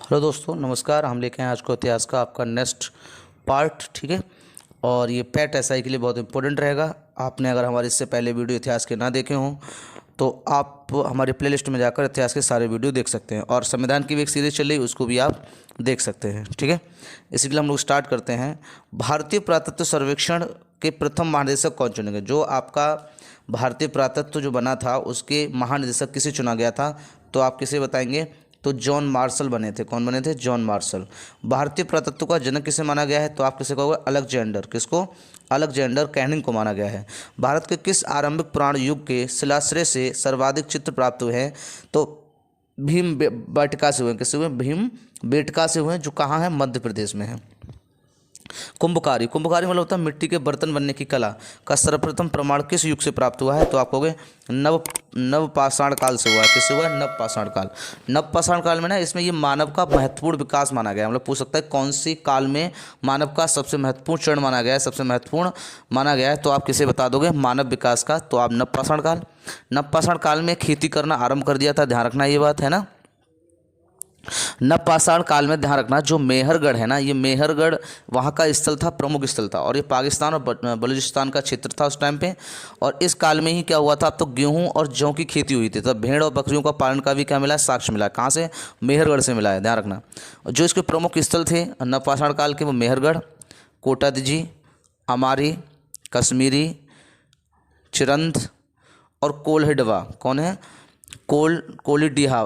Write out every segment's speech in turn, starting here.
Hello दोस्तों, नमस्कार। हम लेके आए आज को इतिहास का आपका नेक्स्ट पार्ट। ठीक है, और ये पैट एसआई के लिए बहुत इंपॉर्टेंट रहेगा। आपने अगर हमारे इससे पहले वीडियो इतिहास के ना देखे हों तो आप हमारे प्लेलिस्ट में जाकर इतिहास के सारे वीडियो देख सकते हैं, और संविधान की भी एक सीरीज चल रही है, उसको भी आप देख सकते हैं। ठीक है, इसी के लिए हम लोग स्टार्ट करते हैं। भारतीय पुरातत्व सर्वेक्षण के प्रथम महानिदेशक कौन चुनेंगे? जो आपका भारतीय पुरातत्व जो बना था उसके महानिदेशक किसे चुना गया था? तो आप किसे बताएंगे? तो जॉन मार्शल बने थे। कौन बने थे? John Marshall. भारतीय पुरातत्व का जनक किसे माना गया है? तो आप किसे कहोगे? अलेक्जेंडर। किसको? अलेक्जेंडर कैनिंग को माना गया है। भारत के किस आरंभिक पुराण युग के शिलाश्रय से सर्वाधिक चित्र प्राप्त हुए हैं? तो भीम बेटका से हुए। किससे हुए? भीम बेटका से हुए, जो कहाँ है? मध्य प्रदेश में है। कुंभकारी। कुंभकारी मतलब होता है मिट्टी के बर्तन बनने की कला का सर्वप्रथम प्रमाण किस युग से प्राप्त हुआ है? तो आप कहोगे नवपाषाण काल से हुआ है। किससे हुआ है? नवपाषाण काल। नवपाषाण काल में ना, इसमें ये मानव का महत्वपूर्ण विकास माना गया है। मतलब पूछ सकता है कौन सी काल में मानव का सबसे महत्वपूर्ण चरण माना गया है, सबसे महत्वपूर्ण माना गया है? तो आप किसे बता दोगे? मानव विकास का। तो आप नवपाषाण काल। नवपाषाण काल में खेती करना आरंभ कर दिया था, ध्यान रखना ये बात है ना। नवपाषाण काल में ध्यान रखना, जो मेहरगढ़ है ना, ये मेहरगढ़ वहाँ का स्थल था, प्रमुख स्थल था, और ये पाकिस्तान और बलूचिस्तान का क्षेत्र था उस टाइम पे। और इस काल में ही क्या हुआ था? अब तो गेहूं और जौ की खेती हुई थी, तब भेड़ और बकरियों का पालन का भी क्या मिला? साक्ष्य मिला। कहाँ से? मेहरगढ़ से मिला है, ध्यान रखना। जो इसके प्रमुख स्थल थे नवपाषाण काल के, वो मेहरगढ़, कोटादजी, अमारी, कश्मीरी, चिरंद और कोल्हडवा। कौन है? कोलीडीहवा।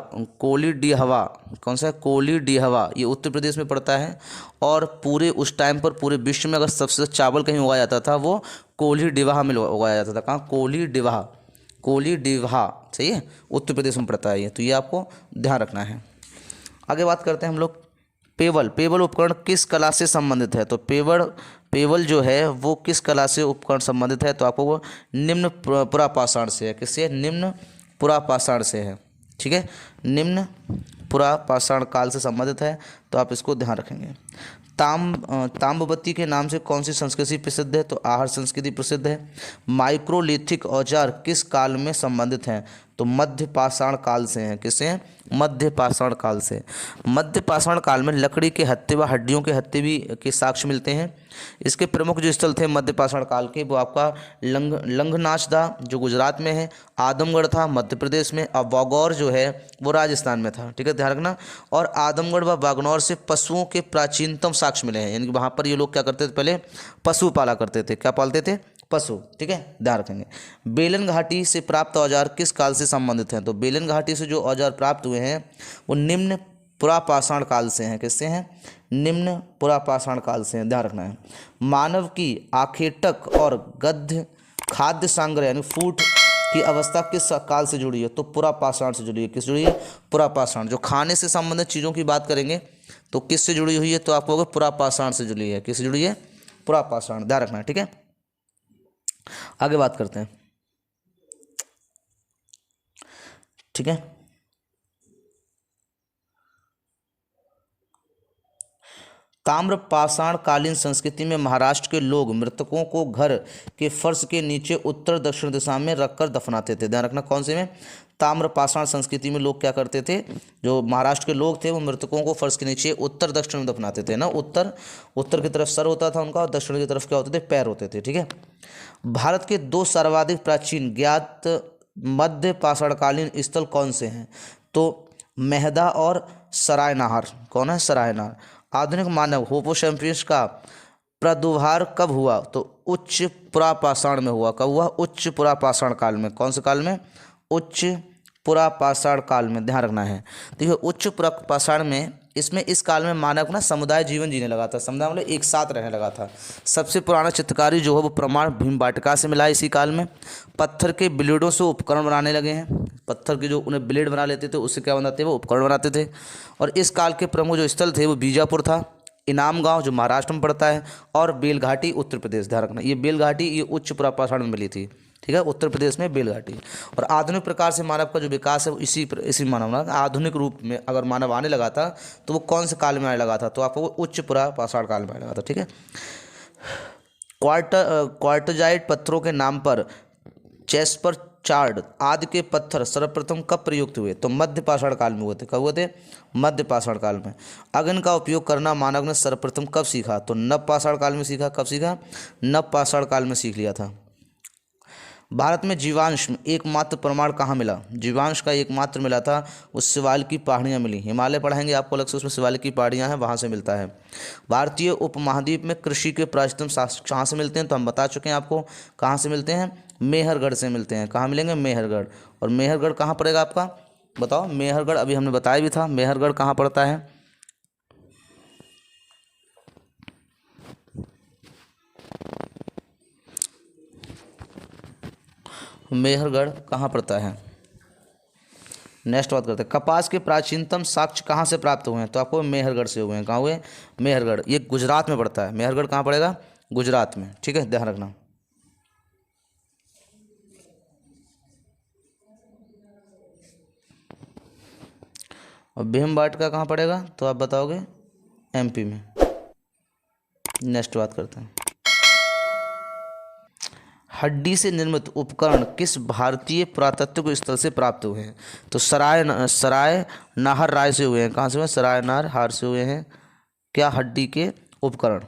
कौन सा है? कोलीडीहवा। ये उत्तर प्रदेश में पड़ता है। और पूरे उस टाइम पर पूरे विश्व में अगर सबसे चावल कहीं उगाया जाता था, वो कोलीडीहा में उगाया जाता था। कहाँ? कोलीडीहा। कोलीडीहा, सही है, उत्तर प्रदेश में पड़ता है ये। तो ये आपको ध्यान रखना है। आगे बात करते हैं हम लोग। पेवल। पेवल उपकरण किस कला से संबंधित है? तो पेवल जो है वो किस कला से उपकरण संबंधित है? तो आपको वो निम्न पुरापाषाण से है। किससे? निम्न पुरापाषाण से है। ठीक है, निम्न पुरापाषाण काल से संबंधित है, तो आप इसको ध्यान रखेंगे। ताम्रवती के नाम से कौन सी संस्कृति प्रसिद्ध है? तो आहार संस्कृति प्रसिद्ध है। माइक्रोलिथिक औजार किस काल में संबंधित हैं? तो मध्य पाषाण काल से हैं। किससे हैं? मध्य पाषाण काल से। मध्य पाषाण काल में लकड़ी के हत्थे व हड्डियों के हत्थे भी के साक्ष्य मिलते हैं। इसके प्रमुख जो स्थल थे मध्य पाषाण काल के, वो आपका लंगनाचदा जो गुजरात में है, आदमगढ़ था मध्य प्रदेश में, और वागौर जो है वो राजस्थान में था। ठीक है, ध्यान रखना। और आदमगढ़ व वागनौर से पशुओं के प्राचीनतम साक्ष्य मिले हैं, यानी कि वहाँ पर ये लोग क्या करते थे? पहले पशु पाला करते थे। क्या पालते थे? पशु। ठीक है, ध्यान रखेंगे। बेलन घाटी से प्राप्त औजार किस काल से संबंधित हैं? तो बेलन घाटी से जो औजार प्राप्त हुए हैं वो निम्न पुरापाषाण काल से हैं। किससे हैं? निम्न पुरापाषाण काल से हैं, ध्यान रखना है। मानव की आखेटक और गद्य खाद्य संग्रह यानी फूड की अवस्था किस काल से जुड़ी है? तो पुरापाषाण से जुड़ी है। किस जुड़ी है? पुरापाषाण। जो खाने से संबंधित चीज़ों की बात करेंगे तो किससे जुड़ी हुई है? तो आप कहोगे पुरापाषाण से जुड़ी है। किससे जुड़ी है? पुरापाषाण, ध्यान रखना है। ठीक है, आगे बात करते हैं। ठीक है, ताम्रपाषाण कालीन संस्कृति में महाराष्ट्र के लोग मृतकों को घर के फर्श के नीचे उत्तर दक्षिण दिशा में रखकर दफनाते थे। ध्यान रखना, कौन से में? ताम्रपाषाण संस्कृति में लोग क्या करते थे? जो महाराष्ट्र के लोग थे वो मृतकों को फर्श के नीचे उत्तर दक्षिण में दफनाते थे ना। उत्तर की तरफ सर होता था उनका, और दक्षिण की तरफ क्या होते थे? पैर होते थे। ठीक है, भारत के दो सर्वाधिक प्राचीन ज्ञात मध्य पाषाणकालीन स्थल कौन से हैं? तो मेहदा और सरायनहार। कौन है? सरायनहार। आधुनिक मानव होमो सैपियंस का प्रादुर्भाव कब हुआ? तो उच्च पुरापाषाण में हुआ। कब हुआ? उच्च पुरापाषाण काल में। कौन से काल में? उच्च पुरापाषाण काल में, ध्यान रखना है। देखिए, उच्च पुरापाषाण में इस काल में मानव ना समुदाय जीवन जीने लगा था। समुदाय मतलब एक साथ रहने लगा था। सबसे पुराना चित्रकारी जो है वो प्रमाण भीमबाटका से मिला है इसी काल में। पत्थर के ब्लेडों से उपकरण बनाने लगे हैं। पत्थर के जो उन्हें ब्लेड बना लेते थे उससे क्या बनाते थे? वो उपकरण बनाते थे। और इस काल के प्रमुख जो स्थल थे वो बीजापुर था, इनाम गांव जो महाराष्ट्र में पड़ता है, और बेलघाटी उत्तर प्रदेश। ध्यान रखना, ये बेलघाटी ये उच्च पुरापाषाण में मिली थी। ठीक है, उत्तर प्रदेश में बेलघाटी। और आधुनिक प्रकार से मानव का जो विकास है वो इसी मानव ना आधुनिक रूप में अगर मानव आने लगा था तो वो कौन से काल में आने लगा था? तो आपको वो उच्च पुरापाषाण काल में आने लगा था। ठीक है, क्वार्टजाइट पत्थरों के नाम पर चेस्पर चार्ड आदि के पत्थर सर्वप्रथम कब प्रयुक्त हुए? तो मध्य पाषाण काल में हुए थे। कब हुए थे? मध्य पाषाण काल में। अग्नि का उपयोग करना मानव ने सर्वप्रथम कब सीखा? तो नव पाषाण काल में सीखा। कब सीखा? नव पाषाण काल में सीख लिया था। भारत में जीवांश में एकमात्र प्रमाण कहाँ मिला? जीवांश का एकमात्र मिला था, उस शिवालिक की पहाड़ियाँ मिली। हिमालय पढ़ाएंगे आपको अलग से, उसमें शिवालिक की पहाड़ियाँ हैं, वहाँ से मिलता है। भारतीय उपमहाद्वीप में कृषि के प्राचीनतम शास्त्र कहाँ से मिलते हैं? तो हम बता चुके हैं आपको कहाँ से मिलते हैं, मेहरगढ़ से मिलते हैं। कहाँ मिलेंगे? मेहरगढ़। और मेहरगढ़ कहाँ पड़ेगा आपका? बताओ। मेहरगढ़ अभी हमने बताया भी था, मेहरगढ़ कहाँ पड़ता है? मेहरगढ़ कहाँ पड़ता है? नेक्स्ट बात करते हैं, कपास के प्राचीनतम साक्ष्य कहाँ से प्राप्त हुए हैं? तो आपको मेहरगढ़ से हुए हैं। कहाँ हुए? मेहरगढ़। ये गुजरात में पड़ता है। मेहरगढ़ कहाँ पड़ेगा? गुजरात में। ठीक है, ध्यान रखना। और भीमबाटका कहाँ पड़ेगा? तो आप बताओगे एमपी में। नेक्स्ट बात करते हैं, हड्डी से निर्मित उपकरण किस भारतीय पुरातत्व स्थल से प्राप्त हुए हैं? तो सराय नाहर राय से हुए हैं। कहाँ से हुए? सराय नाहर से हुए हैं। क्या? हड्डी के उपकरण।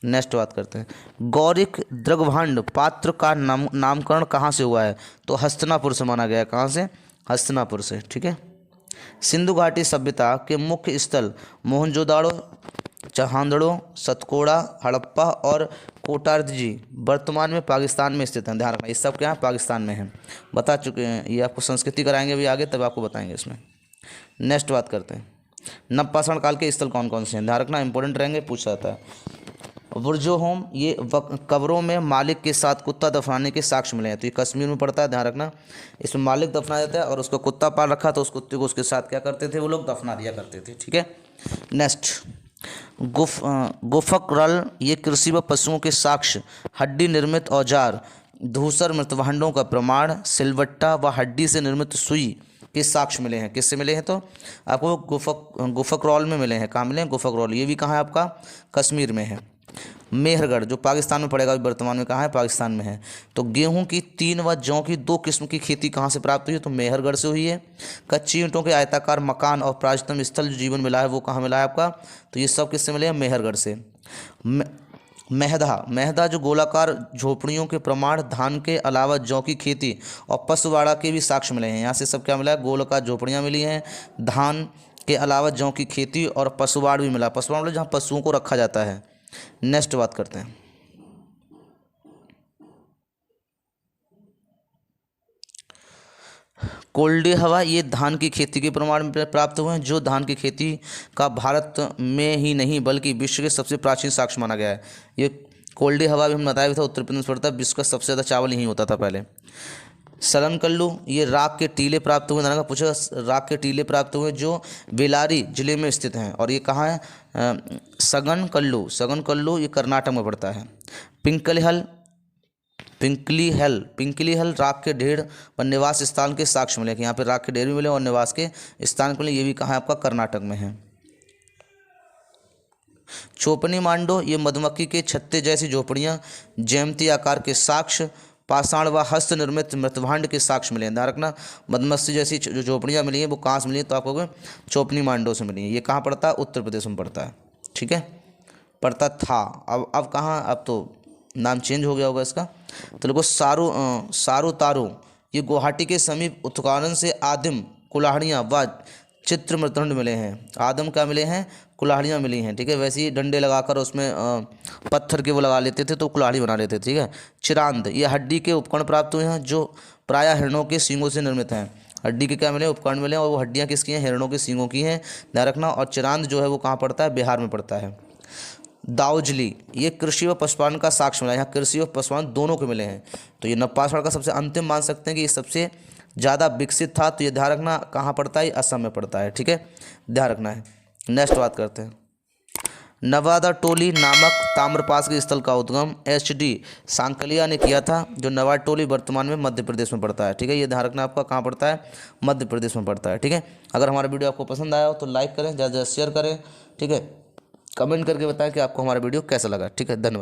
नेक्स्ट बात करते हैं, गौरिक दृग्भांड पात्र का नामकरण कहाँ से हुआ है? तो हस्तिनापुर से माना गया है। कहाँ से? हस्तिनापुर से। ठीक है। सिंधु घाटी सभ्यता के मुख्य स्थल मोहनजोदाड़ो, चहांदड़ो, सतकोड़ा, हड़प्पा और कोटार्जी वर्तमान में पाकिस्तान में स्थित हैं। ध्यान रखना, ये सब क्या है? पाकिस्तान में है। बता चुके हैं, ये आपको संस्कृति कराएंगे भी आगे, तब आपको बताएंगे इसमें। नेक्स्ट बात करते हैं, नवपाषाण काल के स्थल कौन कौन से हैं? ध्यान रखना, इंपॉर्टेंट रहेंगे, पूछ जाता है। बुर्जोहोम, ये कब्रों में मालिक के साथ कुत्ता दफनाने के साक्ष्य मिले हैं। तो ये कश्मीर में पड़ता है। ध्यान रखना, इसमें मालिक दफना जाता है और उसका कुत्ता पाल रखा, तो उस कुत्ते को उसके साथ क्या करते थे? वो लोग दफना दिया करते थे। ठीक है। नेक्स्ट, गुफकरल, ये कृषि व पशुओं के साक्ष्य, हड्डी निर्मित औजार, धूसर मृतभांडों का प्रमाण, सिलवट्टा व हड्डी से निर्मित सुई के साक्ष्य मिले हैं। किससे मिले हैं? तो आपको गुफकरौल में मिले हैं। कहाँ मिले हैं? गुफकरौल। ये भी कहाँ है? आपका कश्मीर में है। मेहरगढ़, जो पाकिस्तान में पड़ेगा, वर्तमान में कहाँ है? पाकिस्तान में है। तो गेहूं की 3 व जौ की 2 किस्म की खेती कहाँ से प्राप्त हुई है? तो मेहरगढ़ से हुई है। कच्ची ईंटों के आयताकार मकान और प्राचीनतम स्थल जो जीवन मिला है वो कहाँ मिला है आपका? तो ये सब किससे मिले हैं? मेहरगढ़ से। मेहदा जो गोलाकार झोपड़ियों के प्रमाण, धान के अलावा जौ की खेती और पशुवाड़ा के भी साक्ष्य मिले हैं। यहाँ से सब क्या मिला है? गोलाकार झोपड़ियाँ मिली हैं, धान के अलावा जौ की खेती और पशुवाड़ भी मिला। पशुवाड़ मतलब जहाँ पशुओं को रखा जाता है। नेक्स्ट बात करते हैं, कोल्डे हवा, ये धान की खेती के प्रमाण प्राप्त हुए हैं, जो धान की खेती का भारत में ही नहीं बल्कि विश्व के सबसे प्राचीन साक्ष्य माना गया है। ये कोल्डे हवा भी हम बताया भी था, उत्तर प्रदेश में पड़ता है। विश्व का सबसे ज़्यादा चावल यहीं होता था पहले। सलन कल्लू, ये राख के टीले प्राप्त हुए। का पूछा, राख के टीले प्राप्त हुए जो बेलारी जिले में स्थित हैं। और ये कहाँ है? सगन कल्लू ये कर्नाटक में पड़ता है। पिंकली हल राख के ढेर व निवास स्थान के साक्ष्य मिले कि यहाँ पे राख के ढेर भी मिले और निवास के स्थान के लिए। ये भी कहाँ है? आपका कर्नाटक में है। चोपनी मांडो, ये मधुमक्खी के छत्ते जैसी झोपड़ियाँ, जयंती आकार के साक्ष्य, पाषाण व हस्त निर्मित मृतभांड के साक्ष्य मिले हैं। ध्यान रखना, मधुमक्खी जैसी जो झोपड़ियाँ मिली हैं वो कहाँ से मिली हैं? तो आपको चोपनी मांडो से मिली हैं। ये कहाँ पड़ता है? उत्तर प्रदेश में पड़ता है। ठीक है, पड़ता था, अब कहाँ? अब तो नाम चेंज हो गया होगा इसका। तो देखो, सारू तारू, ये गुवाहाटी के समीप उत्खनन से आदिम कुल्हाड़ियाँ व चित्र मृतदंड मिले हैं। आदम क्या मिले हैं? कुल्हाड़ियाँ मिली हैं। ठीक है, वैसे ही डंडे लगाकर उसमें पत्थर के वो लगा लेते थे तो कुल्हाड़ी बना लेते थे। ठीक है। चिरांद, ये हड्डी के उपकरण प्राप्त हुए हैं जो प्रायः हिरणों के सींगों से निर्मित हैं। हड्डी के क्या मिले? उपकरण मिले, और वो हड्डियाँ किसकी हैं? हिरणों के सींगों की हैं। ध्यान रखना। और चिरांद जो है वो कहाँ पड़ता है? बिहार में पड़ता है। दाऊजली, ये कृषि व पशुपालन का साक्ष्य मिला है। यहाँ कृषि और पशुपालन दोनों के मिले हैं। तो ये नवपाषाण का सबसे अंतिम मान सकते हैं कि ये सबसे ज़्यादा विकसित था। तो ये ध्यान रखना, कहाँ पड़ता है? असम में पड़ता है। ठीक है, ध्यान रखना है। नेक्स्ट बात करते हैं, नवादा टोली नामक ताम्रपास के स्थल का उद्गम HD सांकलिया ने किया था। जो नवादा टोली वर्तमान में मध्य प्रदेश में पड़ता है। ठीक है, ये ध्यान रखना आपका, कहाँ पड़ता है? मध्य प्रदेश में पड़ता है। ठीक है, अगर हमारा वीडियो आपको पसंद आया हो तो लाइक करें, ज़्यादा से ज़्यादा शेयर करें। ठीक है, कमेंट करके बताएं कि आपको हमारा वीडियो कैसा लगा। ठीक है, धन्यवाद।